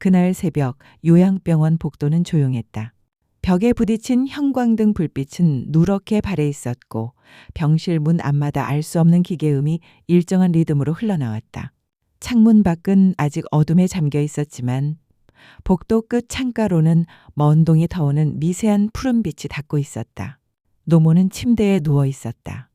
그날 새벽 요양병원 복도는 조용했다. 벽에 부딪힌 형광등 불빛은 누렇게 발해 있었고 병실 문 앞마다 알 수 없는 기계음이 일정한 리듬으로 흘러나왔다. 창문 밖은 아직 어둠에 잠겨 있었지만 복도 끝 창가로는 먼 동이 터오는 미세한 푸른빛이 닿고 있었다. 노모는 침대에 누워 있었다.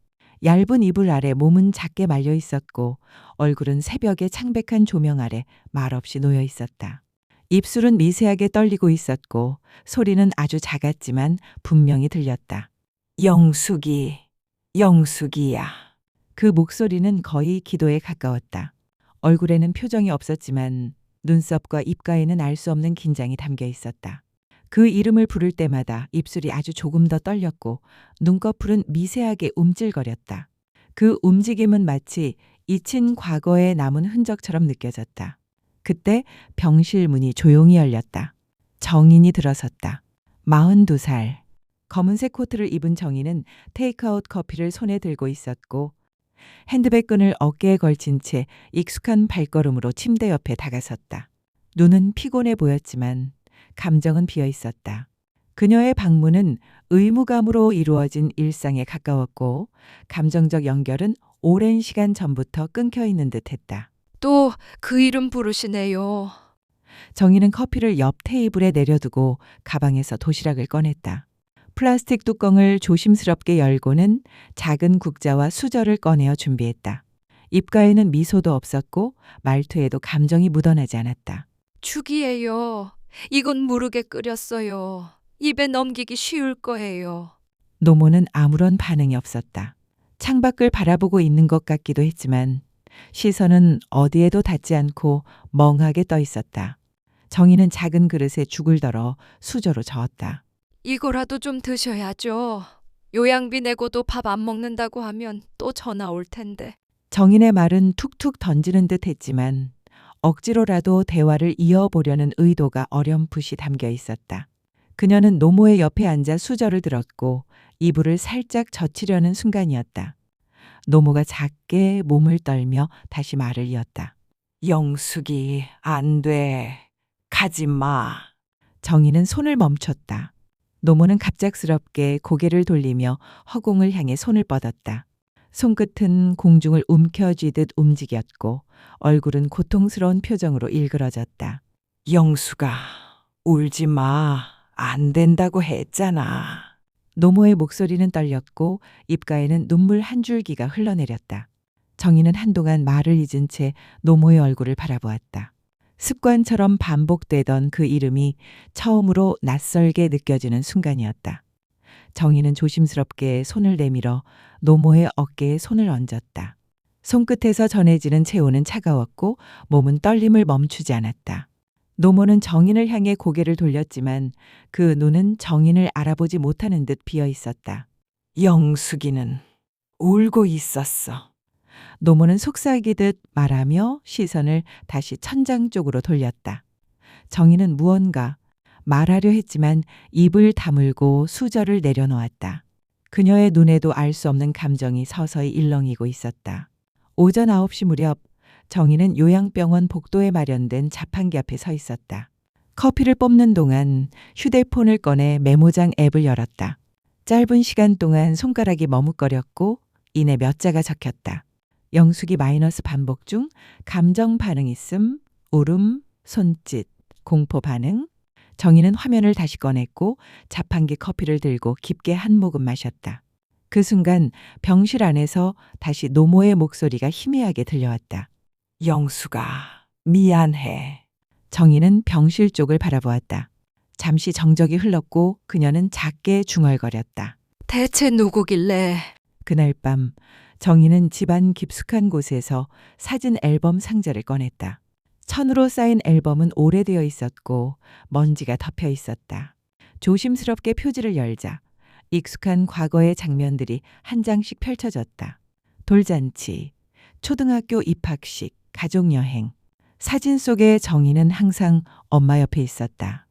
얇은 이불 아래 몸은 작게 말려 있었고 얼굴은 새벽의 창백한 조명 아래 말없이 놓여 있었다. 입술은 미세하게 떨리고 있었고 소리는 아주 작았지만 분명히 들렸다. 영숙이, 영숙이야. 그 목소리는 거의 기도에 가까웠다. 얼굴에는 표정이 없었지만 눈썹과 입가에는 알 수 없는 긴장이 담겨 있었다. 그 이름을 부를 때마다 입술이 아주 조금 더 떨렸고 눈꺼풀은 미세하게 움찔거렸다. 그 움직임은 마치 잊힌 과거에 남은 흔적처럼 느껴졌다. 그때 병실 문이 조용히 열렸다. 정인이 들어섰다. 42살. 검은색 코트를 입은 정인은 테이크아웃 커피를 손에 들고 있었고 핸드백 끈을 어깨에 걸친 채 익숙한 발걸음으로 침대 옆에 다가섰다. 눈은 피곤해 보였지만 감정은 비어 있었다. 그녀의 방문은 의무감으로 이루어진 일상에 가까웠고 감정적 연결은 오랜 시간 전부터 끊겨 있는 듯했다. 또 그 이름 부르시네요. 정희는 커피를 옆 테이블에 내려두고 가방에서 도시락을 꺼냈다. 플라스틱 뚜껑을 조심스럽게 열고는 작은 국자와 수저를 꺼내어 준비했다. 입가에는 미소도 없었고 말투에도 감정이 묻어나지 않았다. 죽이에요. 이건 무르게 끓였어요. 입에 넘기기 쉬울 거예요. 노모는 아무런 반응이 없었다. 창밖을 바라보고 있는 것 같기도 했지만 시선은 어디에도 닿지 않고 멍하게 떠 있었다. 정희는 작은 그릇에 죽을 덜어 수저로 저었다. 이거라도 좀 드셔야죠. 요양비 내고도 밥 안 먹는다고 하면 또 전화 올 텐데. 정인의 말은 툭툭 던지는 듯 했지만 억지로라도 대화를 이어보려는 의도가 어렴풋이 담겨 있었다. 그녀는 노모의 옆에 앉아 수저를 들었고 이불을 살짝 젖히려는 순간이었다. 노모가 작게 몸을 떨며 다시 말을 이었다. 영숙이 안 돼. 가지 마. 정희는 손을 멈췄다. 노모는 갑작스럽게 고개를 돌리며 허공을 향해 손을 뻗었다. 손끝은 공중을 움켜쥐듯 움직였고 얼굴은 고통스러운 표정으로 일그러졌다. 영숙아, 울지 마. 안 된다고 했잖아. 노모의 목소리는 떨렸고 입가에는 눈물 한 줄기가 흘러내렸다. 정희는 한동안 말을 잊은 채 노모의 얼굴을 바라보았다. 습관처럼 반복되던 그 이름이 처음으로 낯설게 느껴지는 순간이었다. 정희는 조심스럽게 손을 내밀어 노모의 어깨에 손을 얹었다. 손끝에서 전해지는 체온은 차가웠고 몸은 떨림을 멈추지 않았다. 노모는 정인을 향해 고개를 돌렸지만 그 눈은 정인을 알아보지 못하는 듯 비어 있었다. 영숙이는 울고 있었어. 노모는 속삭이듯 말하며 시선을 다시 천장 쪽으로 돌렸다. 정인은 무언가 말하려 했지만 입을 다물고 수저를 내려놓았다. 그녀의 눈에도 알 수 없는 감정이 서서히 일렁이고 있었다. 오전 9시 무렵 정희는 요양병원 복도에 마련된 자판기 앞에 서 있었다. 커피를 뽑는 동안 휴대폰을 꺼내 메모장 앱을 열었다. 짧은 시간 동안 손가락이 머뭇거렸고 이내 몇 자가 적혔다. 영숙이 마이너스 반복 중 감정 반응 있음, 울음, 손짓, 공포 반응. 정희는 화면을 다시 꺼냈고 자판기 커피를 들고 깊게 한 모금 마셨다. 그 순간 병실 안에서 다시 노모의 목소리가 희미하게 들려왔다. 영숙아, 미안해. 정희는 병실 쪽을 바라보았다. 잠시 정적이 흘렀고 그녀는 작게 중얼거렸다. 대체 누구길래? 그날 밤 정희는 집안 깊숙한 곳에서 사진 앨범 상자를 꺼냈다. 천으로 쌓인 앨범은 오래되어 있었고 먼지가 덮여 있었다. 조심스럽게 표지를 열자 익숙한 과거의 장면들이 한 장씩 펼쳐졌다. 돌잔치, 초등학교 입학식, 가족여행. 사진 속의 정희는 항상 엄마 옆에 있었다.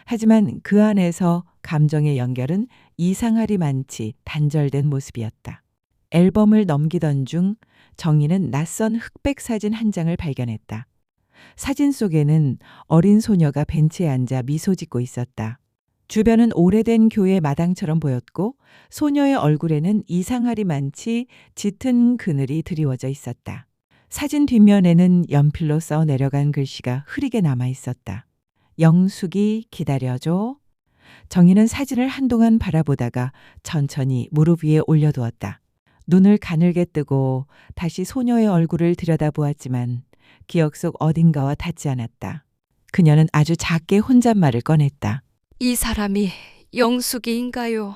하지만 그 안에서 감정의 연결은 이상하리 많지 단절된 모습이었다. 앨범을 넘기던 중 정희는 낯선 흑백 사진 한 장을 발견했다. 사진 속에는 어린 소녀가 벤치에 앉아 미소 짓고 있었다. 주변은 오래된 교회 마당처럼 보였고 소녀의 얼굴에는 이상하리 많지 짙은 그늘이 드리워져 있었다. 사진 뒷면에는 연필로 써 내려간 글씨가 흐리게 남아 있었다. 영숙이 기다려줘. 정희는 사진을 한동안 바라보다가 천천히 무릎 위에 올려두었다. 눈을 가늘게 뜨고 다시 소녀의 얼굴을 들여다보았지만 기억 속 어딘가와 닿지 않았다. 그녀는 아주 작게 혼잣말을 꺼냈다. 이 사람이 영숙이인가요?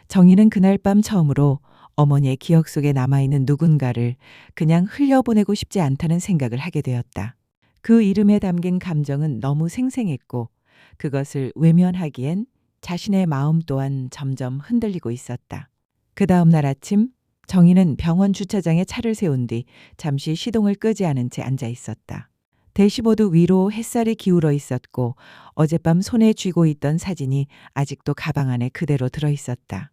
정희는 그날 밤 처음으로 어머니의 기억 속에 남아있는 누군가를 그냥 흘려보내고 싶지 않다는 생각을 하게 되었다. 그 이름에 담긴 감정은 너무 생생했고 그것을 외면하기엔 자신의 마음 또한 점점 흔들리고 있었다. 그 다음 날 아침 정희는 병원 주차장에 차를 세운 뒤 잠시 시동을 끄지 않은 채 앉아 있었다. 대시보드 위로 햇살이 기울어 있었고 어젯밤 손에 쥐고 있던 사진이 아직도 가방 안에 그대로 들어 있었다.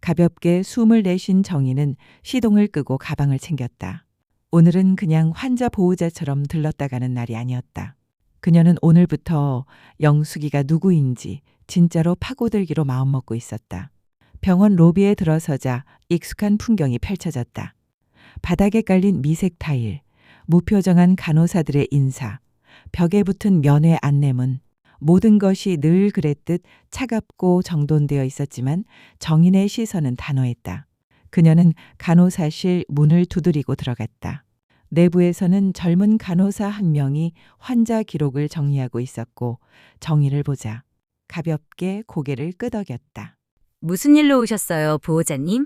가볍게 숨을 내쉰 정희는 시동을 끄고 가방을 챙겼다. 오늘은 그냥 환자 보호자처럼 들렀다 가는 날이 아니었다. 그녀는 오늘부터 영숙이가 누구인지 진짜로 파고들기로 마음먹고 있었다. 병원 로비에 들어서자 익숙한 풍경이 펼쳐졌다. 바닥에 깔린 미색 타일, 무표정한 간호사들의 인사, 벽에 붙은 면회 안내문, 모든 것이 늘 그랬듯 차갑고 정돈되어 있었지만 정인의 시선은 단호했다. 그녀는 간호사실 문을 두드리고 들어갔다. 내부에서는 젊은 간호사 한 명이 환자 기록을 정리하고 있었고 정인을 보자 가볍게 고개를 끄덕였다. 무슨 일로 오셨어요, 보호자님?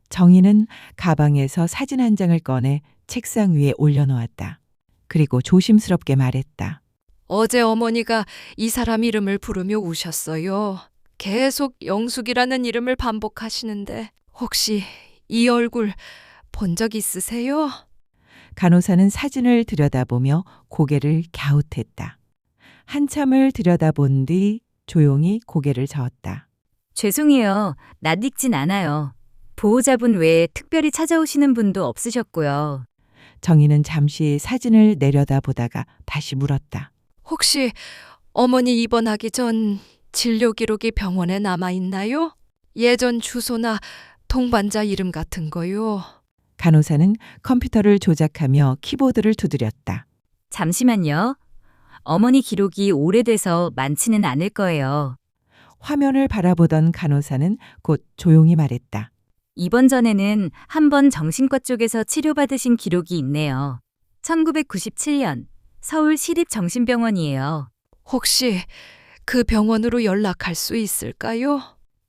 정희는 가방에서 사진 한 장을 꺼내 책상 위에 올려놓았다. 그리고 조심스럽게 말했다. 어제 어머니가 이 사람 이름을 부르며 우셨어요. 계속 영숙이라는 이름을 반복하시는데 혹시 이 얼굴 본 적 있으세요? 간호사는 사진을 들여다보며 고개를 갸웃했다. 한참을 들여다본 뒤 조용히 고개를 저었다. 죄송해요. 낯익진 않아요. 보호자분 외에 특별히 찾아오시는 분도 없으셨고요. 정희는 잠시 사진을 내려다보다가 다시 물었다. 혹시 어머니 입원하기 전 진료 기록이 병원에 남아 있나요? 예전 주소나 동반자 이름 같은 거요. 간호사는 컴퓨터를 조작하며 키보드를 두드렸다. 잠시만요. 어머니 기록이 오래돼서 많지는 않을 거예요. 화면을 바라보던 간호사는 곧 조용히 말했다. 입원 전에는 한 번 정신과 쪽에서 치료받으신 기록이 있네요. 1997년 서울시립정신병원이에요. 혹시 그 병원으로 연락할 수 있을까요?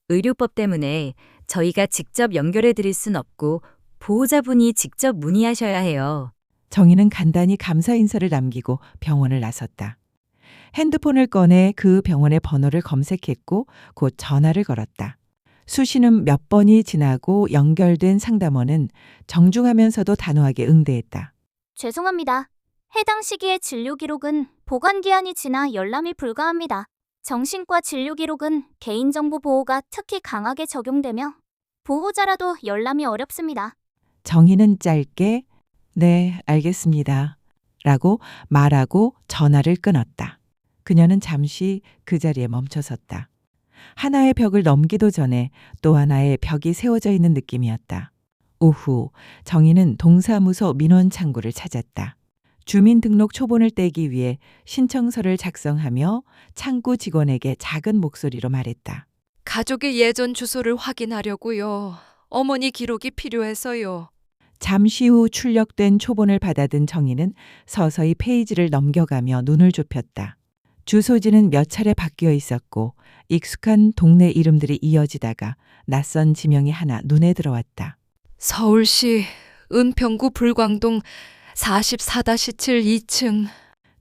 의료법 때문에 저희가 직접 연결해 드릴 순 없고 보호자분이 직접 문의하셔야 해요. 정희는 간단히 감사 인사를 남기고 병원을 나섰다. 핸드폰을 꺼내 그 병원의 번호를 검색했고 곧 전화를 걸었다. 수시는 몇 번이 지나고 연결된 상담원은 정중하면서도 단호하게 응대했다. 죄송합니다. 해당 시기의 진료 기록은 보관 기한이 지나 열람이 불가합니다. 정신과 진료 기록은 개인정보 보호가 특히 강하게 적용되며 보호자라도 열람이 어렵습니다. 정희는 짧게 네, 알겠습니다. 라고 말하고 전화를 끊었다. 그녀는 잠시 그 자리에 멈춰섰다. 하나의 벽을 넘기도 전에 또 하나의 벽이 세워져 있는 느낌이었다. 오후 정희는 동사무소 민원 창구를 찾았다. 주민등록 초본을 떼기 위해 신청서를 작성하며 창구 직원에게 작은 목소리로 말했다. 가족의 예전 주소를 확인하려고요. 어머니 기록이 필요해서요. 잠시 후 출력된 초본을 받아든 정희는 서서히 페이지를 넘겨가며 눈을 좁혔다. 주소지는 몇 차례 바뀌어 있었고 익숙한 동네 이름들이 이어지다가 낯선 지명이 하나 눈에 들어왔다. 서울시 은평구 불광동 44-7 2층.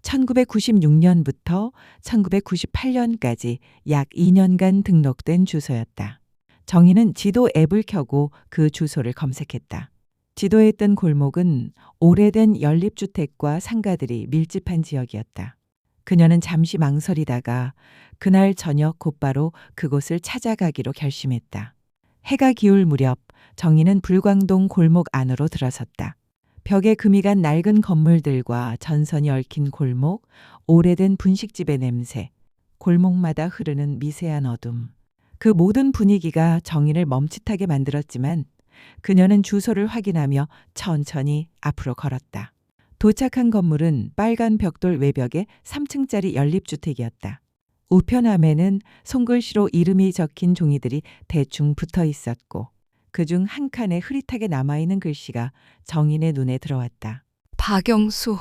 1996년부터 1998년까지 약 2년간 등록된 주소였다. 정희는 지도 앱을 켜고 그 주소를 검색했다. 지도에 뜬 골목은 오래된 연립주택과 상가들이 밀집한 지역이었다. 그녀는 잠시 망설이다가 그날 저녁 곧바로 그곳을 찾아가기로 결심했다. 해가 기울 무렵 정희는 불광동 골목 안으로 들어섰다. 벽에 금이 간 낡은 건물들과 전선이 얽힌 골목, 오래된 분식집의 냄새, 골목마다 흐르는 미세한 어둠. 그 모든 분위기가 정인을 멈칫하게 만들었지만 그녀는 주소를 확인하며 천천히 앞으로 걸었다. 도착한 건물은 빨간 벽돌 외벽의 3층짜리 연립주택이었다. 우편함에는 손글씨로 이름이 적힌 종이들이 대충 붙어 있었고 그중 한 칸에 흐릿하게 남아있는 글씨가 정인의 눈에 들어왔다. 박영수.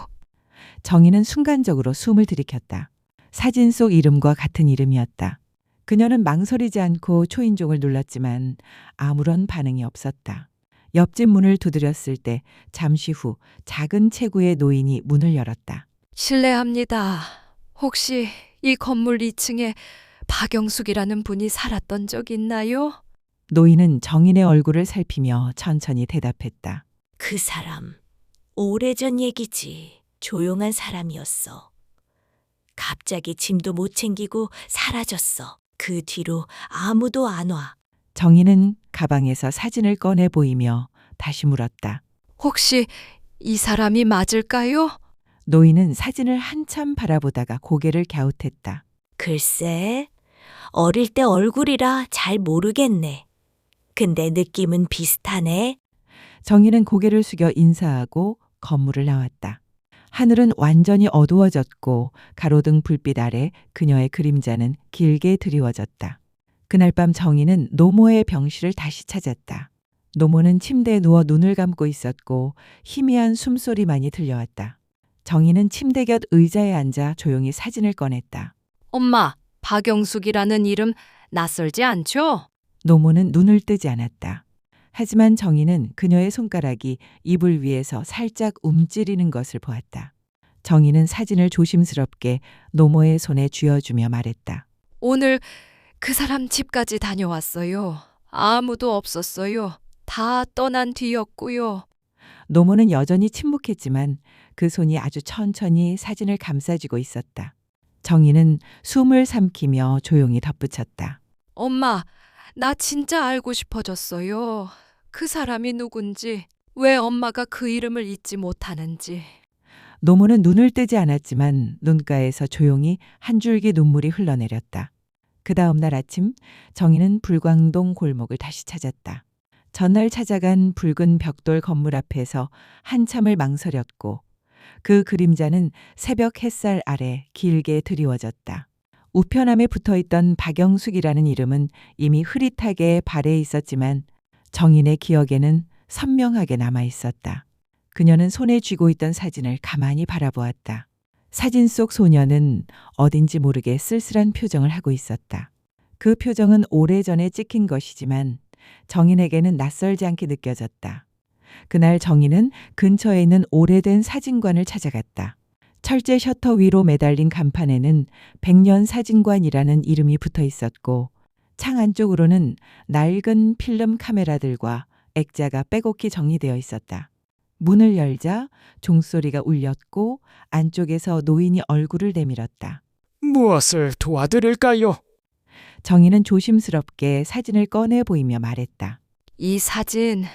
정인은 순간적으로 숨을 들이켰다. 사진 속 이름과 같은 이름이었다. 그녀는 망설이지 않고 초인종을 눌렀지만 아무런 반응이 없었다. 옆집 문을 두드렸을 때 잠시 후 작은 체구의 노인이 문을 열었다. 실례합니다. 혹시 이 건물 2층에 박영숙이라는 분이 살았던 적 있나요? 노인은 정인의 얼굴을 살피며 천천히 대답했다. 그 사람, 오래전 얘기지. 조용한 사람이었어. 갑자기 짐도 못 챙기고 사라졌어. 그 뒤로 아무도 안 와. 정인은 가방에서 사진을 꺼내 보이며 다시 물었다. 혹시 이 사람이 맞을까요? 노인은 사진을 한참 바라보다가 고개를 갸웃했다. 글쎄, 어릴 때 얼굴이라 잘 모르겠네. 근데 느낌은 비슷하네. 정인은 고개를 숙여 인사하고 건물을 나왔다. 하늘은 완전히 어두워졌고 가로등 불빛 아래 그녀의 그림자는 길게 드리워졌다. 그날 밤 정인은 노모의 병실을 다시 찾았다. 노모는 침대에 누워 눈을 감고 있었고 희미한 숨소리만이 들려왔다. 정인은 침대 곁 의자에 앉아 조용히 사진을 꺼냈다. 엄마, 박영숙이라는 이름 낯설지 않죠? 노모는 눈을 뜨지 않았다. 하지만 정인은 그녀의 손가락이 이불 위에서 살짝 움츠리는 것을 보았다. 정인은 사진을 조심스럽게 노모의 손에 쥐어주며 말했다. 오늘 그 사람 집까지 다녀왔어요. 아무도 없었어요. 다 떠난 뒤였고요. 노모는 여전히 침묵했지만 그 손이 아주 천천히 사진을 감싸쥐고 있었다. 정인은 숨을 삼키며 조용히 덧붙였다. 엄마, 나 진짜 알고 싶어졌어요. 그 사람이 누군지, 왜 엄마가 그 이름을 잊지 못하는지. 노모는 눈을 뜨지 않았지만 눈가에서 조용히 한 줄기 눈물이 흘러내렸다. 그 다음 날 아침 정인은 불광동 골목을 다시 찾았다. 전날 찾아간 붉은 벽돌 건물 앞에서 한참을 망설였고 그 그림자는 새벽 햇살 아래 길게 드리워졌다. 우편함에 붙어있던 박영숙이라는 이름은 이미 흐릿하게 발에 있었지만 정인의 기억에는 선명하게 남아 있었다. 그녀는 손에 쥐고 있던 사진을 가만히 바라보았다. 사진 속 소녀는 어딘지 모르게 쓸쓸한 표정을 하고 있었다. 그 표정은 오래전에 찍힌 것이지만 정인에게는 낯설지 않게 느껴졌다. 그날 정인은 근처에 있는 오래된 사진관을 찾아갔다. 철제 셔터 위로 매달린 간판에는 백년 사진관이라는 이름이 붙어 있었고 창 안쪽으로는 낡은 필름 카메라들과 액자가 빼곡히 정리되어 있었다. 문을 열자 종소리가 울렸고 안쪽에서 노인이 얼굴을 내밀었다. 무엇을 도와드릴까요? 정인은 조심스럽게 사진을 꺼내 보이며 말했다. 이 사진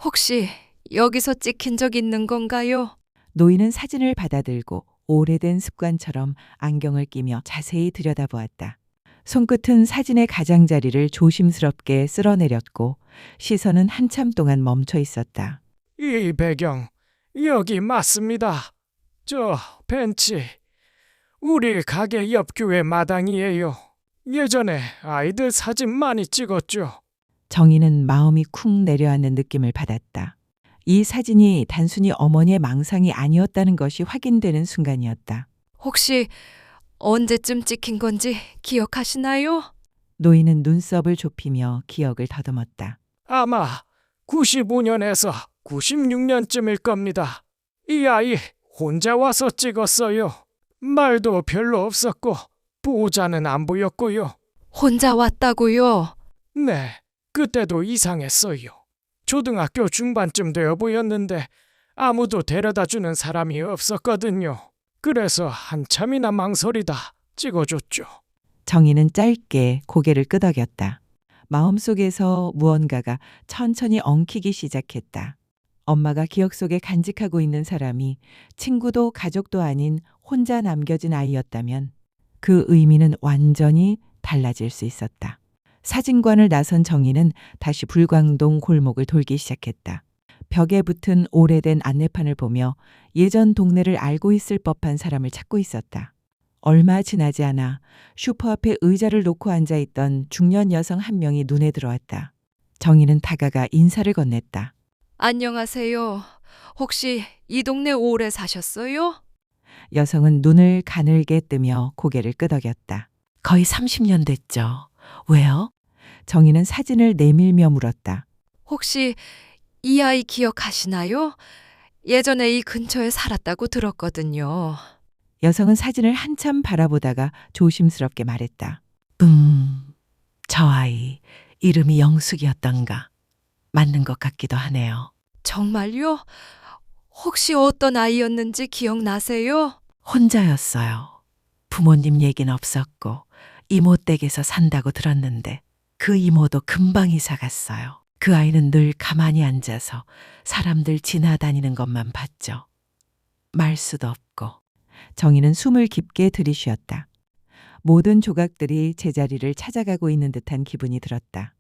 혹시 여기서 찍힌 적 있는 건가요? 노인은 사진을 받아들고 오래된 습관처럼 안경을 끼며 자세히 들여다보았다. 손끝은 사진의 가장자리를 조심스럽게 쓸어내렸고 시선은 한참 동안 멈춰 있었다. 이 배경, 여기 맞습니다. 저 벤치, 우리 가게 옆 교회 마당이에요. 예전에 아이들 사진 많이 찍었죠. 정인은 마음이 쿵 내려앉는 느낌을 받았다. 이 사진이 단순히 어머니의 망상이 아니었다는 것이 확인되는 순간이었다. 혹시 언제쯤 찍힌 건지 기억하시나요? 노인은 눈썹을 좁히며 기억을 더듬었다. 아마 95년에서 96년쯤일 겁니다. 이 아이 혼자 와서 찍었어요. 말도 별로 없었고 보호자는 안 보였고요. 혼자 왔다고요? 네, 그때도 이상했어요. 초등학교 중반쯤 되어 보였는데 아무도 데려다주는 사람이 없었거든요. 그래서 한참이나 망설이다 찍어줬죠. 정인은 짧게 고개를 끄덕였다. 마음속에서 무언가가 천천히 엉키기 시작했다. 엄마가 기억 속에 간직하고 있는 사람이 친구도 가족도 아닌 혼자 남겨진 아이였다면 그 의미는 완전히 달라질 수 있었다. 사진관을 나선 정희는 다시 불광동 골목을 돌기 시작했다. 벽에 붙은 오래된 안내판을 보며 예전 동네를 알고 있을 법한 사람을 찾고 있었다. 얼마 지나지 않아 슈퍼 앞에 의자를 놓고 앉아있던 중년 여성 한 명이 눈에 들어왔다. 정희는 다가가 인사를 건넸다. 안녕하세요. 혹시 이 동네 오래 사셨어요? 여성은 눈을 가늘게 뜨며 고개를 끄덕였다. 거의 30년 됐죠. 왜요? 정희는 사진을 내밀며 물었다. 혹시 이 아이 기억하시나요? 예전에 이 근처에 살았다고 들었거든요. 여성은 사진을 한참 바라보다가 조심스럽게 말했다. 저 아이 이름이 영숙이었던가. 맞는 것 같기도 하네요. 정말요? 혹시 어떤 아이였는지 기억나세요? 혼자였어요. 부모님 얘기는 없었고 이모 댁에서 산다고 들었는데 그 이모도 금방 이사 갔어요. 그 아이는 늘 가만히 앉아서 사람들 지나다니는 것만 봤죠. 말수도 없고. 정희는 숨을 깊게 들이쉬었다. 모든 조각들이 제자리를 찾아가고 있는 듯한 기분이 들었다.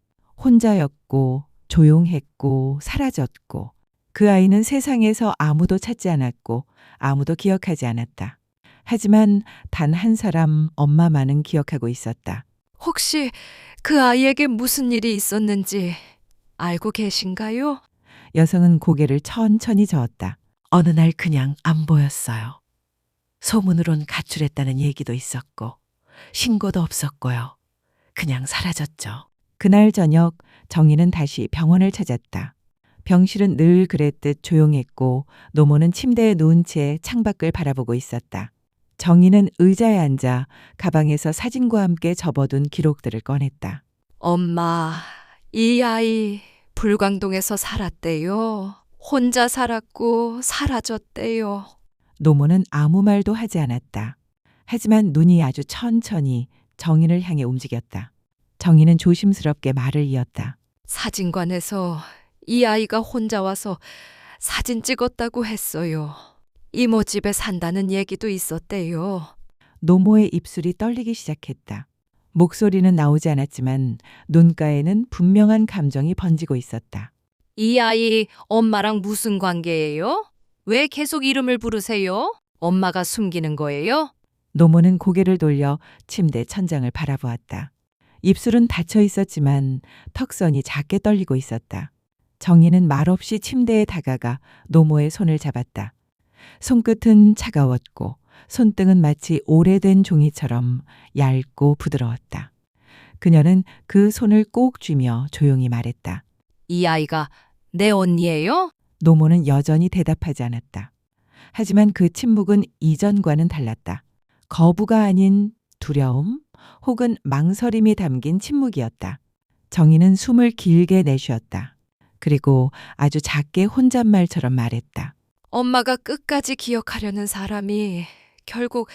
혼자였고 조용했고 사라졌고 그 아이는 세상에서 아무도 찾지 않았고 아무도 기억하지 않았다. 하지만 단 한 사람 엄마만은 기억하고 있었다. 혹시 그 아이에게 무슨 일이 있었는지 알고 계신가요? 여성은 고개를 천천히 저었다. 어느 날 그냥 안 보였어요. 소문으론 가출했다는 얘기도 있었고 신고도 없었고요. 그냥 사라졌죠. 그날 저녁 정희는 다시 병원을 찾았다. 병실은 늘 그랬듯 조용했고 노모는 침대에 누운 채 창밖을 바라보고 있었다. 정희는 의자에 앉아 가방에서 사진과 함께 접어둔 기록들을 꺼냈다. 엄마, 이 아이 불광동에서 살았대요. 혼자 살았고 사라졌대요. 노모는 아무 말도 하지 않았다. 하지만 눈이 아주 천천히 정희를 향해 움직였다. 정희는 조심스럽게 말을 이었다. 사진관에서 이 아이가 혼자 와서 사진 찍었다고 했어요. 이모 집에 산다는 얘기도 있었대요. 노모의 입술이 떨리기 시작했다. 목소리는 나오지 않았지만 눈가에는 분명한 감정이 번지고 있었다. 이 아이 엄마랑 무슨 관계예요? 왜 계속 이름을 부르세요? 엄마가 숨기는 거예요? 노모는 고개를 돌려 침대 천장을 바라보았다. 입술은 닫혀 있었지만 턱선이 작게 떨리고 있었다. 정희는 말없이 침대에 다가가 노모의 손을 잡았다. 손끝은 차가웠고 손등은 마치 오래된 종이처럼 얇고 부드러웠다. 그녀는 그 손을 꼭 쥐며 조용히 말했다. 이 아이가 내 언니예요? 노모는 여전히 대답하지 않았다. 하지만 그 침묵은 이전과는 달랐다. 거부가 아닌 두려움 혹은 망설임이 담긴 침묵이었다. 정희는 숨을 길게 내쉬었다. 그리고 아주 작게 혼잣말처럼 말했다. 엄마가 끝까지 기억하려는 사람이 결국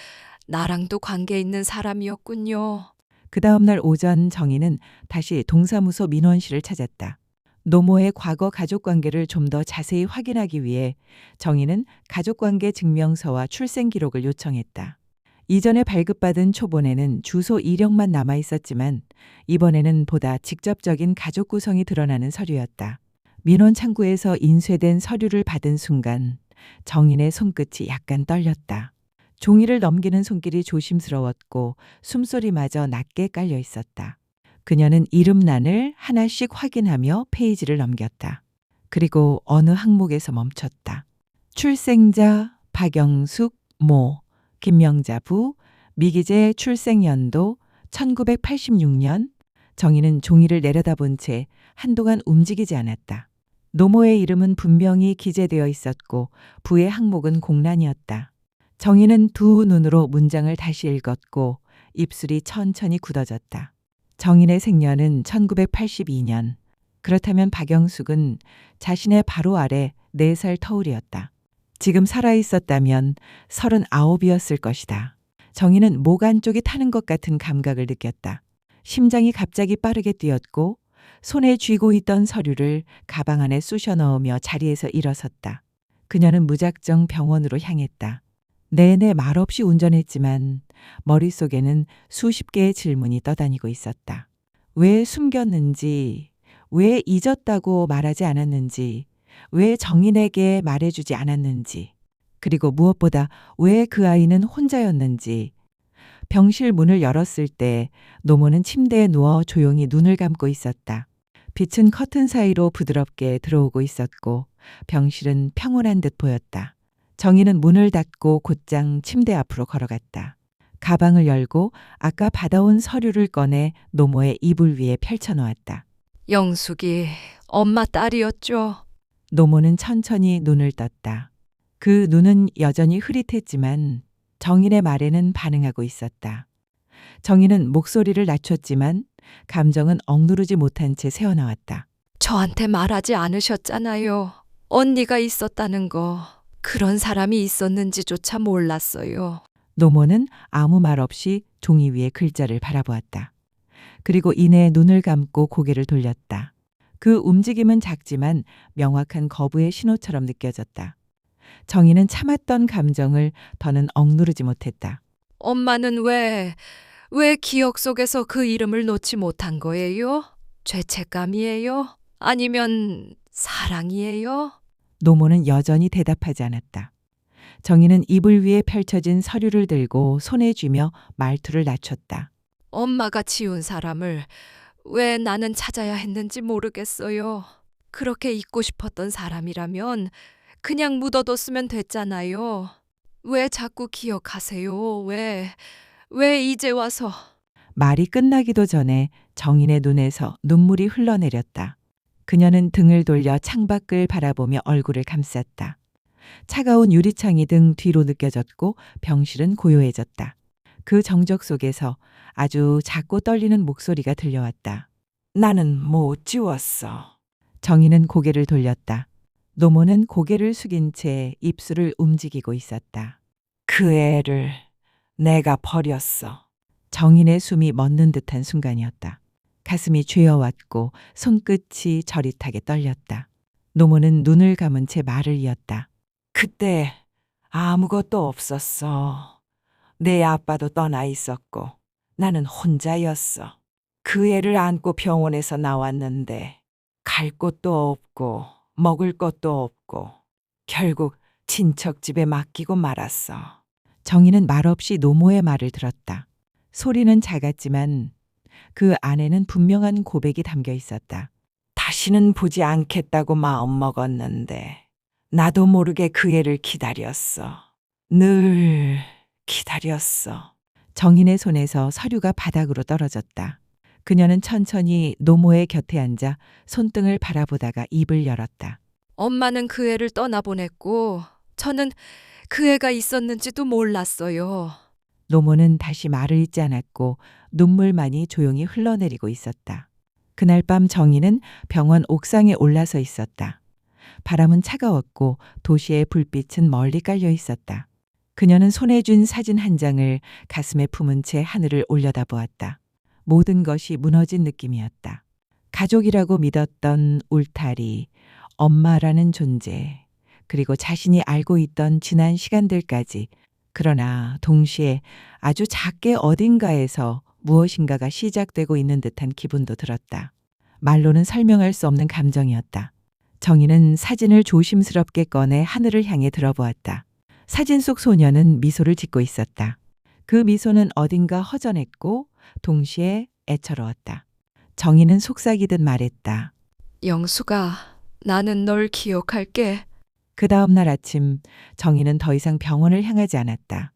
나랑도 관계 있는 사람이었군요. 그 다음날 오전 정희는 다시 동사무소 민원실을 찾았다. 노모의 과거 가족관계를 좀 더 자세히 확인하기 위해 정희는 가족관계 증명서와 출생기록을 요청했다. 이전에 발급받은 초본에는 주소 이력만 남아 있었지만 이번에는 보다 직접적인 가족 구성이 드러나는 서류였다. 민원 창구에서 인쇄된 서류를 받은 순간 정인의 손끝이 약간 떨렸다. 종이를 넘기는 손길이 조심스러웠고 숨소리마저 낮게 깔려 있었다. 그녀는 이름란을 하나씩 확인하며 페이지를 넘겼다. 그리고 어느 항목에서 멈췄다. 출생자 박영숙 모, 김명자 부, 미기재 출생연도 1986년. 정희는 종이를 내려다본 채 한동안 움직이지 않았다. 노모의 이름은 분명히 기재되어 있었고 부의 항목은 공란이었다. 정희는 두 눈으로 문장을 다시 읽었고 입술이 천천히 굳어졌다. 정인의 생년은 1982년. 그렇다면 박영숙은 자신의 바로 아래 4살 터울이었다. 지금 살아있었다면 39이었을 것이다. 정희는 목 안쪽이 타는 것 같은 감각을 느꼈다. 심장이 갑자기 빠르게 뛰었고 손에 쥐고 있던 서류를 가방 안에 쑤셔 넣으며 자리에서 일어섰다. 그녀는 무작정 병원으로 향했다. 내내 말없이 운전했지만 머릿속에는 수십 개의 질문이 떠다니고 있었다. 왜 숨겼는지, 왜 잊었다고 말하지 않았는지, 왜 정인에게 말해주지 않았는지, 그리고 무엇보다 왜 그 아이는 혼자였는지. 병실 문을 열었을 때 노모는 침대에 누워 조용히 눈을 감고 있었다. 빛은 커튼 사이로 부드럽게 들어오고 있었고 병실은 평온한 듯 보였다. 정희는 문을 닫고 곧장 침대 앞으로 걸어갔다. 가방을 열고 아까 받아온 서류를 꺼내 노모의 이불 위에 펼쳐놓았다. 영숙이 엄마 딸이었죠. 노모는 천천히 눈을 떴다. 그 눈은 여전히 흐릿했지만 정인의 말에는 반응하고 있었다. 정인은 목소리를 낮췄지만 감정은 억누르지 못한 채 새어나왔다. 저한테 말하지 않으셨잖아요. 언니가 있었다는 거. 그런 사람이 있었는지조차 몰랐어요. 노모는 아무 말 없이 종이 위에 글자를 바라보았다. 그리고 이내 눈을 감고 고개를 돌렸다. 그 움직임은 작지만 명확한 거부의 신호처럼 느껴졌다. 정희는 참았던 감정을 더는 억누르지 못했다. 엄마는 왜 기억 속에서 그 이름을 놓지 못한 거예요? 죄책감이에요? 아니면 사랑이에요? 노모는 여전히 대답하지 않았다. 정희는 이불 위에 펼쳐진 서류를 들고 손에 쥐며 말투를 낮췄다. 엄마가 지운 사람을 왜 나는 찾아야 했는지 모르겠어요. 그렇게 잊고 싶었던 사람이라면 그냥 묻어뒀으면 됐잖아요. 왜 자꾸 기억하세요? 왜 이제 와서? 말이 끝나기도 전에 정인의 눈에서 눈물이 흘러내렸다. 그녀는 등을 돌려 창밖을 바라보며 얼굴을 감쌌다. 차가운 유리창이 등 뒤로 느껴졌고 병실은 고요해졌다. 그 정적 속에서 아주 작고 떨리는 목소리가 들려왔다. 나는 못 지웠어. 정희는 고개를 돌렸다. 노모는 고개를 숙인 채 입술을 움직이고 있었다. 그 애를 내가 버렸어. 정인의 숨이 멎는 듯한 순간이었다. 가슴이 죄어왔고 손끝이 저릿하게 떨렸다. 노모는 눈을 감은 채 말을 이었다. 그때 아무것도 없었어. 내 아빠도 떠나 있었고 나는 혼자였어. 그 애를 안고 병원에서 나왔는데 갈 곳도 없고 먹을 것도 없고 결국 친척 집에 맡기고 말았어. 정희는 말없이 노모의 말을 들었다. 소리는 작았지만 그 안에는 분명한 고백이 담겨 있었다. 다시는 보지 않겠다고 마음먹었는데 나도 모르게 그 애를 기다렸어. 늘 기다렸어. 정인의 손에서 서류가 바닥으로 떨어졌다. 그녀는 천천히 노모의 곁에 앉아 손등을 바라보다가 입을 열었다. 엄마는 그 애를 떠나보냈고 저는 그 애가 있었는지도 몰랐어요. 노모는 다시 말을 잇지 않았고 눈물만이 조용히 흘러내리고 있었다. 그날 밤 정희는 병원 옥상에 올라서 있었다. 바람은 차가웠고 도시의 불빛은 멀리 깔려 있었다. 그녀는 손에 쥔 사진 한 장을 가슴에 품은 채 하늘을 올려다보았다. 모든 것이 무너진 느낌이었다. 가족이라고 믿었던 울타리, 엄마라는 존재, 그리고 자신이 알고 있던 지난 시간들까지. 그러나 동시에 아주 작게 어딘가에서 무엇인가가 시작되고 있는 듯한 기분도 들었다. 말로는 설명할 수 없는 감정이었다. 정희는 사진을 조심스럽게 꺼내 하늘을 향해 들어보았다. 사진 속 소녀는 미소를 짓고 있었다. 그 미소는 어딘가 허전했고 동시에 애처로웠다. 정희는 속삭이듯 말했다. 영수가 나는 널 기억할게. 그 다음 날 아침 정희는 더 이상 병원을 향하지 않았다.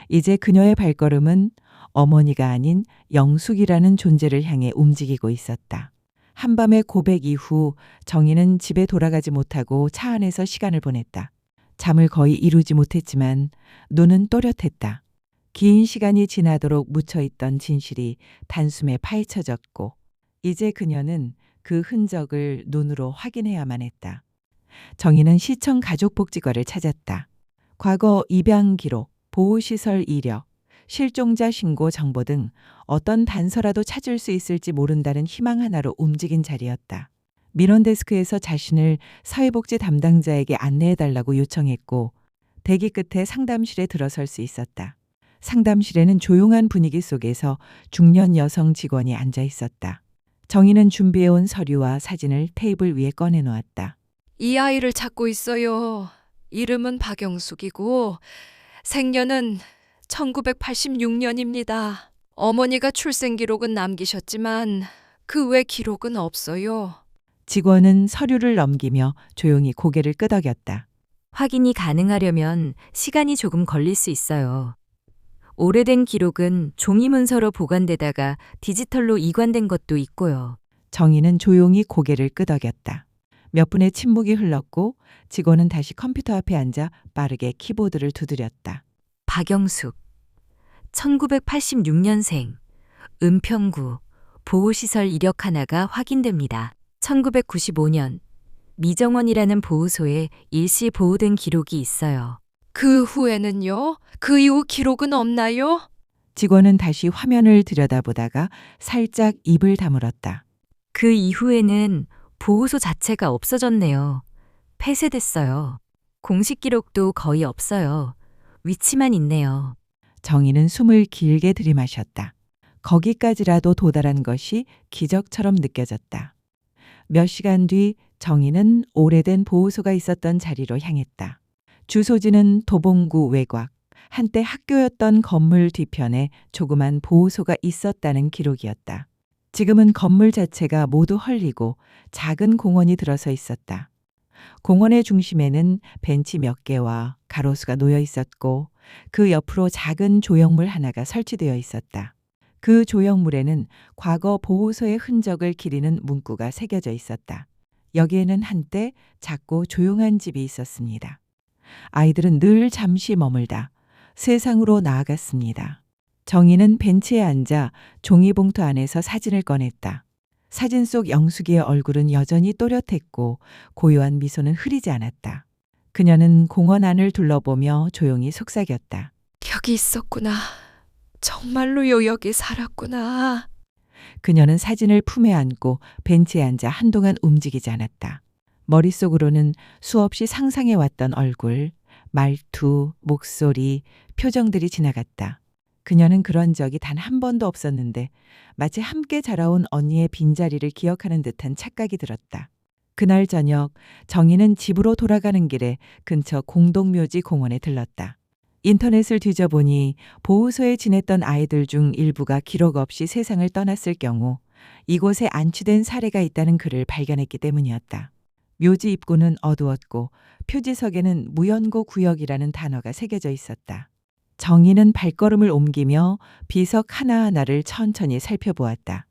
이제 그녀의 발걸음은 어머니가 아닌 영숙이라는 존재를 향해 움직이고 있었다. 한밤의 고백 이후 정희는 집에 돌아가지 못하고 차 안에서 시간을 보냈다. 잠을 거의 이루지 못했지만 눈은 또렷했다. 긴 시간이 지나도록 묻혀있던 진실이 단숨에 파헤쳐졌고 이제 그녀는 그 흔적을 눈으로 확인해야만 했다. 정희는 시청 가족복지과를 찾았다. 과거 입양 기록, 보호시설 이력, 실종자 신고 정보 등 어떤 단서라도 찾을 수 있을지 모른다는 희망 하나로 움직인 자리였다. 민원 데스크에서 자신을 사회복지 담당자에게 안내해달라고 요청했고 대기 끝에 상담실에 들어설 수 있었다. 상담실에는 조용한 분위기 속에서 중년 여성 직원이 앉아 있었다. 정희는 준비해온 서류와 사진을 테이블 위에 꺼내놓았다. 이 아이를 찾고 있어요. 이름은 박영숙이고 생년은 1986년입니다. 어머니가 출생 기록은 남기셨지만 그 외 기록은 없어요. 직원은 서류를 넘기며 조용히 고개를 끄덕였다. 확인이 가능하려면 시간이 조금 걸릴 수 있어요. 오래된 기록은 종이 문서로 보관되다가 디지털로 이관된 것도 있고요. 정희는 조용히 고개를 끄덕였다. 몇 분의 침묵이 흘렀고 직원은 다시 컴퓨터 앞에 앉아 빠르게 키보드를 두드렸다. 박영숙, 1986년생, 은평구, 보호시설 이력 하나가 확인됩니다. 1995년, 미정원이라는 보호소에 일시 보호된 기록이 있어요. 그 후에는요? 그 이후 기록은 없나요? 직원은 다시 화면을 들여다보다가 살짝 입을 다물었다. 그 이후에는 보호소 자체가 없어졌네요. 폐쇄됐어요. 공식 기록도 거의 없어요. 위치만 있네요. 정희는 숨을 길게 들이마셨다. 거기까지라도 도달한 것이 기적처럼 느껴졌다. 몇 시간 뒤 정희는 오래된 보호소가 있었던 자리로 향했다. 주소지는 도봉구 외곽, 한때 학교였던 건물 뒤편에 조그만 보호소가 있었다는 기록이었다. 지금은 건물 자체가 모두 헐리고 작은 공원이 들어서 있었다. 공원의 중심에는 벤치 몇 개와 가로수가 놓여 있었고 그 옆으로 작은 조형물 하나가 설치되어 있었다. 그 조형물에는 과거 보호소의 흔적을 기리는 문구가 새겨져 있었다. 여기에는 한때 작고 조용한 집이 있었습니다. 아이들은 늘 잠시 머물다 세상으로 나아갔습니다. 정희는 벤치에 앉아 종이봉투 안에서 사진을 꺼냈다. 사진 속 영숙이의 얼굴은 여전히 또렷했고 고요한 미소는 흐리지 않았다. 그녀는 공원 안을 둘러보며 조용히 속삭였다. 여기 있었구나. 정말로요, 여기 살았구나. 그녀는 사진을 품에 안고 벤치에 앉아 한동안 움직이지 않았다. 머릿속으로는 수없이 상상해왔던 얼굴, 말투, 목소리, 표정들이 지나갔다. 그녀는 그런 적이 단 한 번도 없었는데 마치 함께 자라온 언니의 빈자리를 기억하는 듯한 착각이 들었다. 그날 저녁 정희는 집으로 돌아가는 길에 근처 공동묘지 공원에 들렀다. 인터넷을 뒤져보니 보호소에 지냈던 아이들 중 일부가 기록 없이 세상을 떠났을 경우 이곳에 안치된 사례가 있다는 글을 발견했기 때문이었다. 묘지 입구는 어두웠고 표지석에는 무연고 구역이라는 단어가 새겨져 있었다. 정희는 발걸음을 옮기며 비석 하나하나를 천천히 살펴보았다.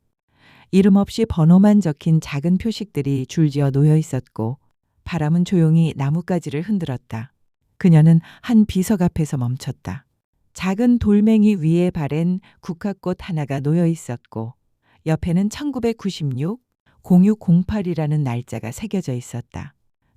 이름 없이 번호만 적힌 작은 표식들이 줄지어 놓여 있었고 바람은 조용히 나뭇가지를 흔들었다. 그녀는 한 비석 앞에서 멈췄다. 작은 돌멩이 위에 바랜 국화꽃 하나가 놓여 있었고 옆에는 1996, 0608이라는 날짜가 새겨져 있었다.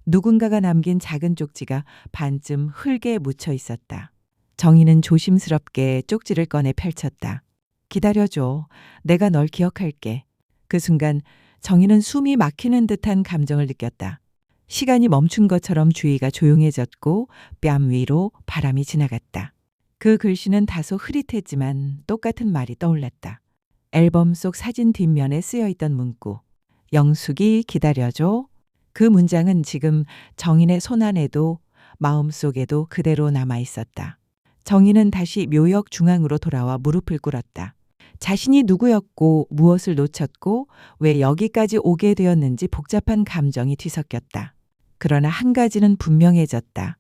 누군가가 남긴 작은 쪽지가 반쯤 흙에 묻혀 있었다. 정희는 조심스럽게 쪽지를 꺼내 펼쳤다. 기다려줘. 내가 널 기억할게. 그 순간 정희는 숨이 막히는 듯한 감정을 느꼈다. 시간이 멈춘 것처럼 주위가 조용해졌고 뺨 위로 바람이 지나갔다. 그 글씨는 다소 흐릿했지만 똑같은 말이 떠올랐다. 앨범 속 사진 뒷면에 쓰여있던 문구. 영숙이 기다려줘. 그 문장은 지금 정인의 손안에도 마음속에도 그대로 남아있었다. 정인은 다시 묘역 중앙으로 돌아와 무릎을 꿇었다. 자신이 누구였고 무엇을 놓쳤고 왜 여기까지 오게 되었는지 복잡한 감정이 뒤섞였다. 그러나 한 가지는 분명해졌다.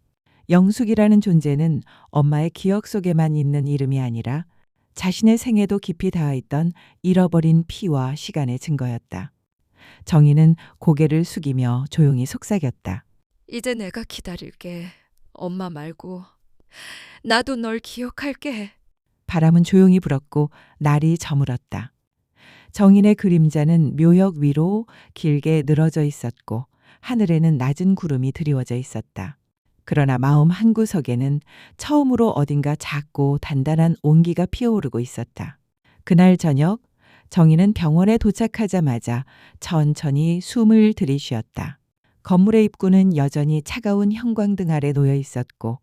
영숙이라는 존재는 엄마의 기억 속에만 있는 이름이 아니라 자신의 생에도 깊이 닿아있던 잃어버린 피와 시간의 증거였다. 정희는 고개를 숙이며 조용히 속삭였다. 이제 내가 기다릴게. 엄마 말고. 나도 널 기억할게. 바람은 조용히 불었고 날이 저물었다. 정인의 그림자는 묘역 위로 길게 늘어져 있었고 하늘에는 낮은 구름이 드리워져 있었다. 그러나 마음 한구석에는 처음으로 어딘가 작고 단단한 온기가 피어오르고 있었다. 그날 저녁 정희는 병원에 도착하자마자 천천히 숨을 들이쉬었다. 건물의 입구는 여전히 차가운 형광등 아래 놓여 있었고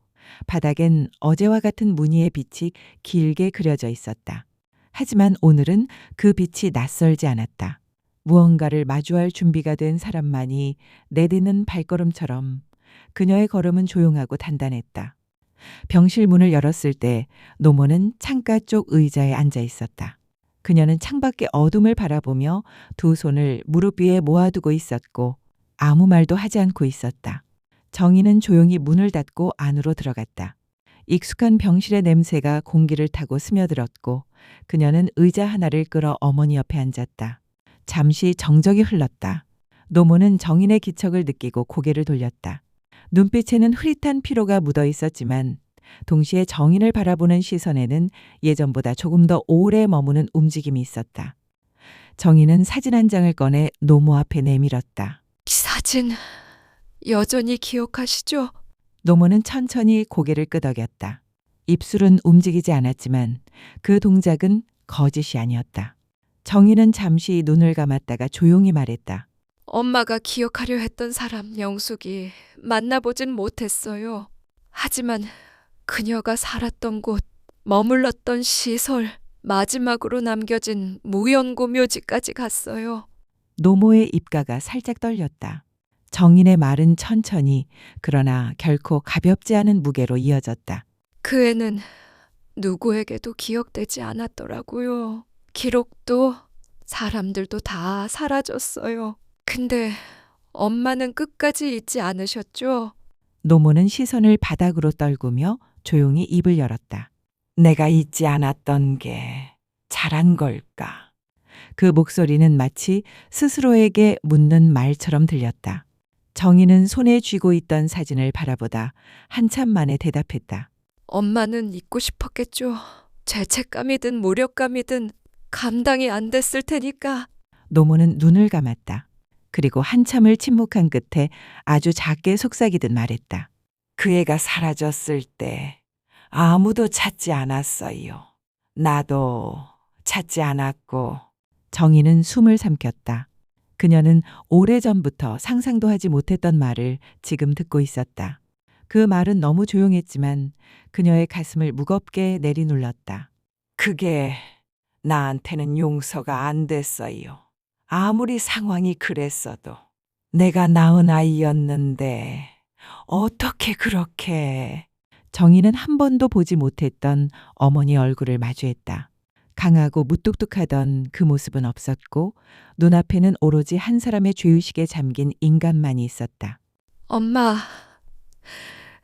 바닥엔 어제와 같은 무늬의 빛이 길게 그려져 있었다. 하지만 오늘은 그 빛이 낯설지 않았다. 무언가를 마주할 준비가 된 사람만이 내딛는 발걸음처럼 그녀의 걸음은 조용하고 단단했다. 병실 문을 열었을 때 노모는 창가 쪽 의자에 앉아 있었다. 그녀는 창밖의 어둠을 바라보며 두 손을 무릎 위에 모아두고 있었고 아무 말도 하지 않고 있었다. 정희는 조용히 문을 닫고 안으로 들어갔다. 익숙한 병실의 냄새가 공기를 타고 스며들었고 그녀는 의자 하나를 끌어 어머니 옆에 앉았다. 잠시 정적이 흘렀다. 노모는 정인의 기척을 느끼고 고개를 돌렸다. 눈빛에는 흐릿한 피로가 묻어 있었지만 동시에 정인을 바라보는 시선에는 예전보다 조금 더 오래 머무는 움직임이 있었다. 정인은 사진 한 장을 꺼내 노모 앞에 내밀었다. 이 사진 여전히 기억하시죠? 노모는 천천히 고개를 끄덕였다. 입술은 움직이지 않았지만 그 동작은 거짓이 아니었다. 정희는 잠시 눈을 감았다가 조용히 말했다. 엄마가 기억하려 했던 사람 영숙이 만나보진 못했어요. 하지만 그녀가 살았던 곳, 머물렀던 시설, 마지막으로 남겨진 무연고 묘지까지 갔어요. 노모의 입가가 살짝 떨렸다. 정인의 말은 천천히 그러나 결코 가볍지 않은 무게로 이어졌다. 그 애는 누구에게도 기억되지 않았더라고요. 기록도 사람들도 다 사라졌어요. 근데 엄마는 끝까지 잊지 않으셨죠? 노모는 시선을 바닥으로 떨구며 조용히 입을 열었다. 내가 잊지 않았던 게 잘한 걸까? 그 목소리는 마치 스스로에게 묻는 말처럼 들렸다. 정희는 손에 쥐고 있던 사진을 바라보다 한참 만에 대답했다. 엄마는 잊고 싶었겠죠. 죄책감이든 모욕감이든 감당이 안 됐을 테니까. 노모는 눈을 감았다. 그리고 한참을 침묵한 끝에 아주 작게 속삭이듯 말했다. 그 애가 사라졌을 때 아무도 찾지 않았어요. 나도 찾지 않았고. 정희는 숨을 삼켰다. 그녀는 오래전부터 상상도 하지 못했던 말을 지금 듣고 있었다. 그 말은 너무 조용했지만 그녀의 가슴을 무겁게 내리눌렀다. 그게 나한테는 용서가 안 됐어요. 아무리 상황이 그랬어도 내가 낳은 아이였는데 어떻게 그렇게. 정희는 한 번도 보지 못했던 어머니 얼굴을 마주했다. 강하고 무뚝뚝하던 그 모습은 없었고 눈앞에는 오로지 한 사람의 죄의식에 잠긴 인간만이 있었다. 엄마,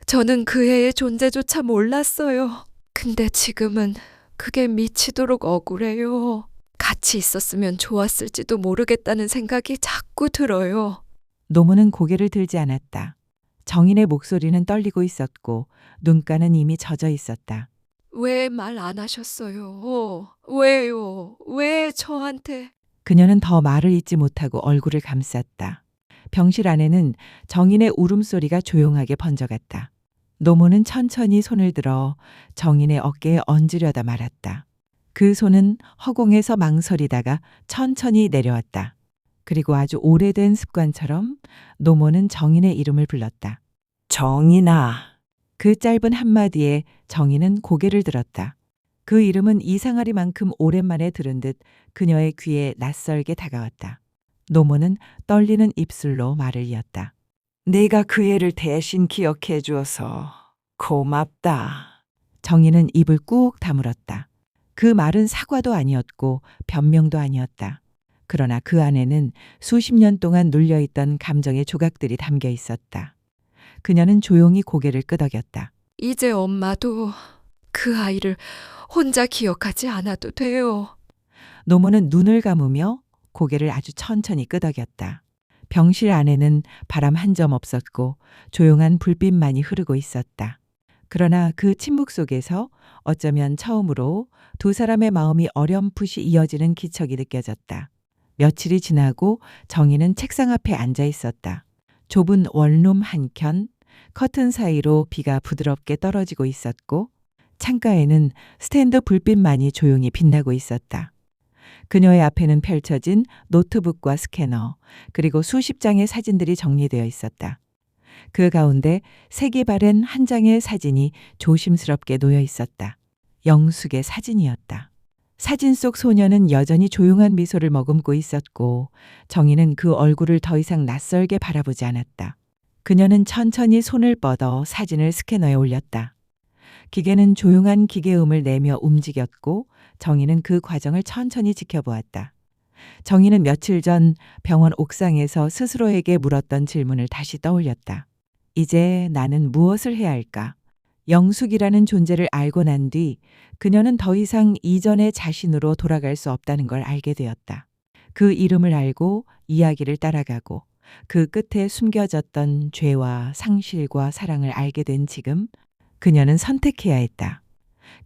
저는 그 애의 존재조차 몰랐어요. 근데 지금은 그게 미치도록 억울해요. 같이 있었으면 좋았을지도 모르겠다는 생각이 자꾸 들어요. 노모는 고개를 들지 않았다. 정인의 목소리는 떨리고 있었고 눈가는 이미 젖어 있었다. 왜 말 안 하셨어요? 왜요? 왜 저한테? 그녀는 더 말을 잇지 못하고 얼굴을 감쌌다. 병실 안에는 정인의 울음소리가 조용하게 번져갔다. 노모는 천천히 손을 들어 정인의 어깨에 얹으려다 말았다. 그 손은 허공에서 망설이다가 천천히 내려왔다. 그리고 아주 오래된 습관처럼 노모는 정인의 이름을 불렀다. 정인아. 그 짧은 한마디에 정인은 고개를 들었다. 그 이름은 이상하리만큼 오랜만에 들은 듯 그녀의 귀에 낯설게 다가왔다. 노모는 떨리는 입술로 말을 이었다. 내가 그 애를 대신 기억해 주어서 고맙다. 정인은 입을 꾹 다물었다. 그 말은 사과도 아니었고 변명도 아니었다. 그러나 그 안에는 수십 년 동안 눌려있던 감정의 조각들이 담겨 있었다. 그녀는 조용히 고개를 끄덕였다. 이제 엄마도 그 아이를 혼자 기억하지 않아도 돼요. 노모는 눈을 감으며 고개를 아주 천천히 끄덕였다. 병실 안에는 바람 한 점 없었고 조용한 불빛만이 흐르고 있었다. 그러나 그 침묵 속에서 어쩌면 처음으로 두 사람의 마음이 어렴풋이 이어지는 기척이 느껴졌다. 며칠이 지나고 정희는 책상 앞에 앉아 있었다. 좁은 원룸 한켠, 커튼 사이로 비가 부드럽게 떨어지고 있었고 창가에는 스탠드 불빛만이 조용히 빛나고 있었다. 그녀의 앞에는 펼쳐진 노트북과 스캐너, 그리고 수십 장의 사진들이 정리되어 있었다. 그 가운데 색이 바랜 한 장의 사진이 조심스럽게 놓여 있었다. 영숙의 사진이었다. 사진 속 소녀는 여전히 조용한 미소를 머금고 있었고 정희는 그 얼굴을 더 이상 낯설게 바라보지 않았다. 그녀는 천천히 손을 뻗어 사진을 스캐너에 올렸다. 기계는 조용한 기계음을 내며 움직였고 정희는 그 과정을 천천히 지켜보았다. 정희는 며칠 전 병원 옥상에서 스스로에게 물었던 질문을 다시 떠올렸다. 이제 나는 무엇을 해야 할까? 영숙이라는 존재를 알고 난 뒤 그녀는 더 이상 이전의 자신으로 돌아갈 수 없다는 걸 알게 되었다. 그 이름을 알고 이야기를 따라가고 그 끝에 숨겨졌던 죄와 상실과 사랑을 알게 된 지금 그녀는 선택해야 했다.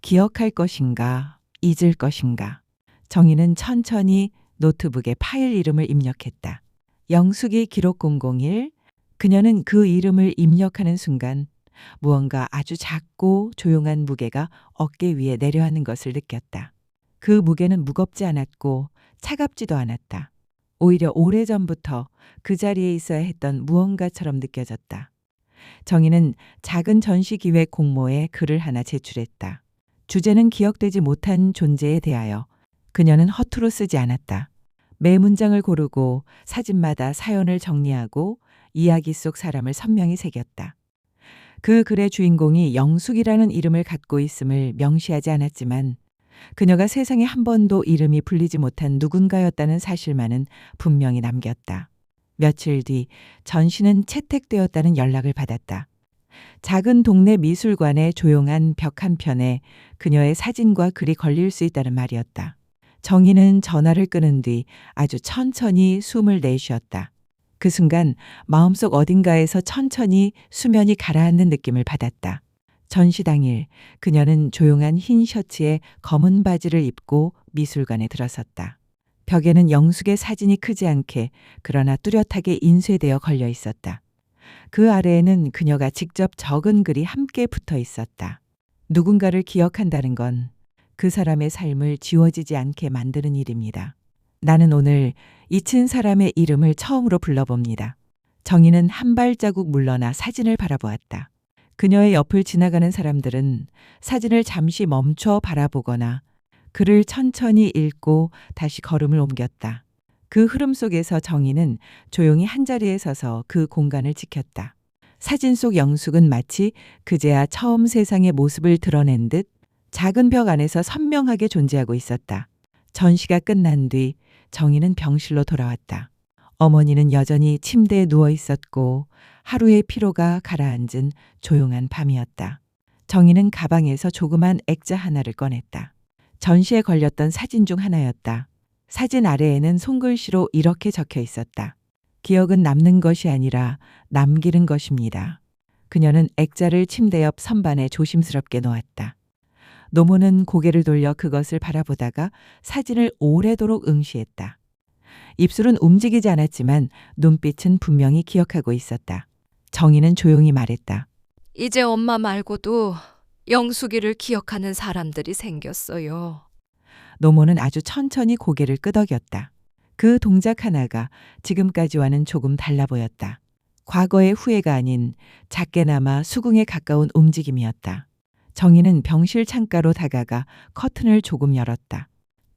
기억할 것인가, 잊을 것인가. 정희는 천천히 노트북에 파일 이름을 입력했다. 영숙이 기록 001. 그녀는 그 이름을 입력하는 순간 무언가 아주 작고 조용한 무게가 어깨 위에 내려앉는 것을 느꼈다. 그 무게는 무겁지 않았고 차갑지도 않았다. 오히려 오래전부터 그 자리에 있어야 했던 무언가처럼 느껴졌다. 정희는 작은 전시기획 공모에 글을 하나 제출했다. 주제는 기억되지 못한 존재에 대하여. 그녀는 허투루 쓰지 않았다. 매 문장을 고르고 사진마다 사연을 정리하고 이야기 속 사람을 선명히 새겼다. 그 글의 주인공이 영숙이라는 이름을 갖고 있음을 명시하지 않았지만 그녀가 세상에 한 번도 이름이 불리지 못한 누군가였다는 사실만은 분명히 남겼다. 며칠 뒤 전시는 채택되었다는 연락을 받았다. 작은 동네 미술관의 조용한 벽 한편에 그녀의 사진과 글이 걸릴 수 있다는 말이었다. 정희는 전화를 끊은 뒤 아주 천천히 숨을 내쉬었다. 그 순간 마음속 어딘가에서 천천히 수면이 가라앉는 느낌을 받았다. 전시 당일 그녀는 조용한 흰 셔츠에 검은 바지를 입고 미술관에 들어섰다. 벽에는 영숙의 사진이 크지 않게 그러나 뚜렷하게 인쇄되어 걸려 있었다. 그 아래에는 그녀가 직접 적은 글이 함께 붙어 있었다. 누군가를 기억한다는 건 그 사람의 삶을 지워지지 않게 만드는 일입니다. 나는 오늘 잊힌 사람의 이름을 처음으로 불러봅니다. 정희는 한 발자국 물러나 사진을 바라보았다. 그녀의 옆을 지나가는 사람들은 사진을 잠시 멈춰 바라보거나 글을 천천히 읽고 다시 걸음을 옮겼다. 그 흐름 속에서 정희는 조용히 한자리에 서서 그 공간을 지켰다. 사진 속 영숙은 마치 그제야 처음 세상의 모습을 드러낸 듯 작은 벽 안에서 선명하게 존재하고 있었다. 전시가 끝난 뒤 정희는 병실로 돌아왔다. 어머니는 여전히 침대에 누워 있었고 하루의 피로가 가라앉은 조용한 밤이었다. 정희는 가방에서 조그만 액자 하나를 꺼냈다. 전시에 걸렸던 사진 중 하나였다. 사진 아래에는 손글씨로 이렇게 적혀 있었다. 기억은 남는 것이 아니라 남기는 것입니다. 그녀는 액자를 침대 옆 선반에 조심스럽게 놓았다. 노모는 고개를 돌려 그것을 바라보다가 사진을 오래도록 응시했다. 입술은 움직이지 않았지만 눈빛은 분명히 기억하고 있었다. 정희는 조용히 말했다. 이제 엄마 말고도 영숙이를 기억하는 사람들이 생겼어요. 노모는 아주 천천히 고개를 끄덕였다. 그 동작 하나가 지금까지와는 조금 달라 보였다. 과거의 후회가 아닌 작게나마 수긍에 가까운 움직임이었다. 정희는 병실 창가로 다가가 커튼을 조금 열었다.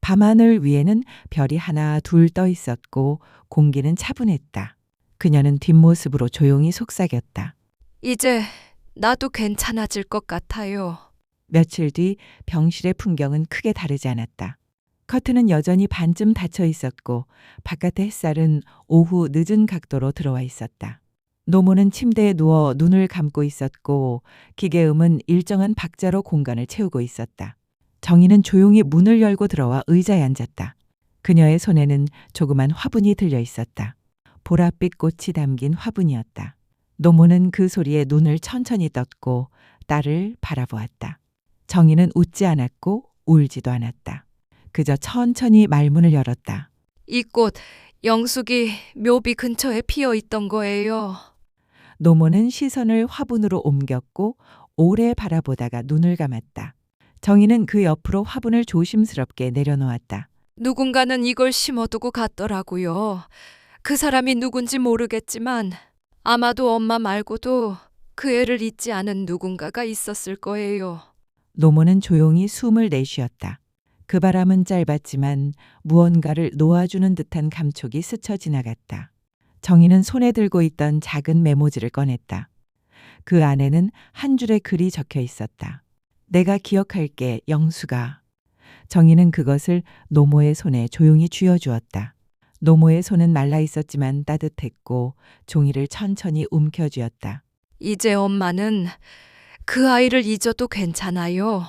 밤하늘 위에는 별이 하나 둘 떠 있었고 공기는 차분했다. 그녀는 뒷모습으로 조용히 속삭였다. 이제 나도 괜찮아질 것 같아요. 며칠 뒤 병실의 풍경은 크게 다르지 않았다. 커튼은 여전히 반쯤 닫혀 있었고 바깥의 햇살은 오후 늦은 각도로 들어와 있었다. 노모는 침대에 누워 눈을 감고 있었고 기계음은 일정한 박자로 공간을 채우고 있었다. 정희는 조용히 문을 열고 들어와 의자에 앉았다. 그녀의 손에는 조그만 화분이 들려 있었다. 보랏빛 꽃이 담긴 화분이었다. 노모는 그 소리에 눈을 천천히 떴고 딸을 바라보았다. 정희는 웃지 않았고 울지도 않았다. 그저 천천히 말문을 열었다. 이 꽃 영숙이 묘비 근처에 피어 있던 거예요. 노모는 시선을 화분으로 옮겼고 오래 바라보다가 눈을 감았다. 정희는 그 옆으로 화분을 조심스럽게 내려놓았다. 누군가는 이걸 심어두고 갔더라고요. 그 사람이 누군지 모르겠지만 아마도 엄마 말고도 그 애를 잊지 않은 누군가가 있었을 거예요. 노모는 조용히 숨을 내쉬었다. 그 바람은 짧았지만 무언가를 놓아주는 듯한 감촉이 스쳐 지나갔다. 정희는 손에 들고 있던 작은 메모지를 꺼냈다. 그 안에는 한 줄의 글이 적혀 있었다. 내가 기억할게, 영수가. 정희는 그것을 노모의 손에 조용히 쥐어주었다. 노모의 손은 말라 있었지만 따뜻했고 종이를 천천히 움켜쥐었다. 이제 엄마는 그 아이를 잊어도 괜찮아요.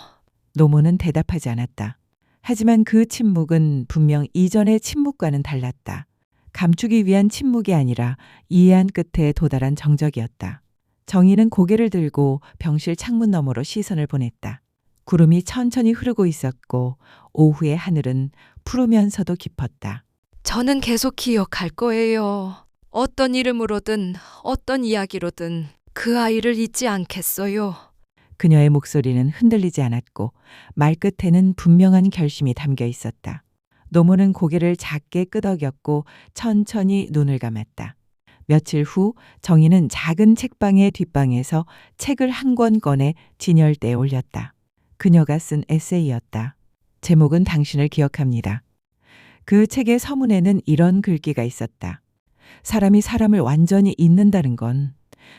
노모는 대답하지 않았다. 하지만 그 침묵은 분명 이전의 침묵과는 달랐다. 감추기 위한 침묵이 아니라 이해한 끝에 도달한 정적이었다. 정희는 고개를 들고 병실 창문 너머로 시선을 보냈다. 구름이 천천히 흐르고 있었고 오후의 하늘은 푸르면서도 깊었다. 저는 계속 기억할 거예요. 어떤 이름으로든 어떤 이야기로든 그 아이를 잊지 않겠어요. 그녀의 목소리는 흔들리지 않았고 말끝에는 분명한 결심이 담겨 있었다. 노모는 고개를 작게 끄덕였고 천천히 눈을 감았다. 며칠 후 정희는 작은 책방의 뒷방에서 책을 한 권 꺼내 진열대에 올렸다. 그녀가 쓴 에세이였다. 제목은 당신을 기억합니다. 그 책의 서문에는 이런 글귀가 있었다. 사람이 사람을 완전히 잊는다는 건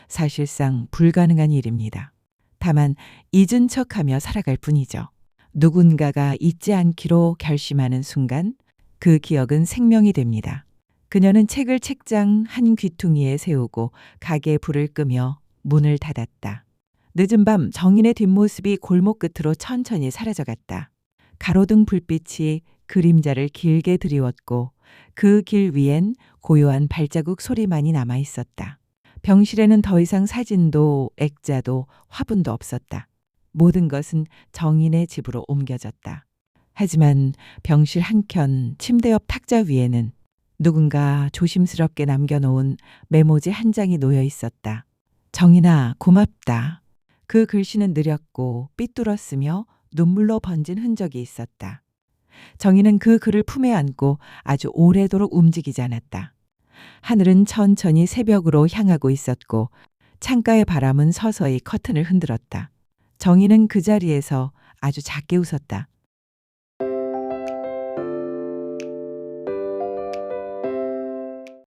사실상 불가능한 일입니다. 다만 잊은 척하며 살아갈 뿐이죠. 누군가가 잊지 않기로 결심하는 순간 그 기억은 생명이 됩니다. 그녀는 책을 책장 한 귀퉁이에 세우고 가게에 불을 끄며 문을 닫았다. 늦은 밤 정인의 뒷모습이 골목 끝으로 천천히 사라져갔다. 가로등 불빛이 그림자를 길게 드리웠고 그 길 위엔 고요한 발자국 소리만이 남아 있었다. 병실에는 더 이상 사진도 액자도 화분도 없었다. 모든 것은 정인의 집으로 옮겨졌다. 하지만 병실 한켠 침대 옆 탁자 위에는 누군가 조심스럽게 남겨놓은 메모지 한 장이 놓여 있었다. 정인아, 고맙다. 그 글씨는 느렸고 삐뚤었으며 눈물로 번진 흔적이 있었다. 정인은 그 글을 품에 안고 아주 오래도록 움직이지 않았다. 하늘은 천천히 새벽으로 향하고 있었고 창가의 바람은 서서히 커튼을 흔들었다. 정희는 그 자리에서 아주 작게 웃었다.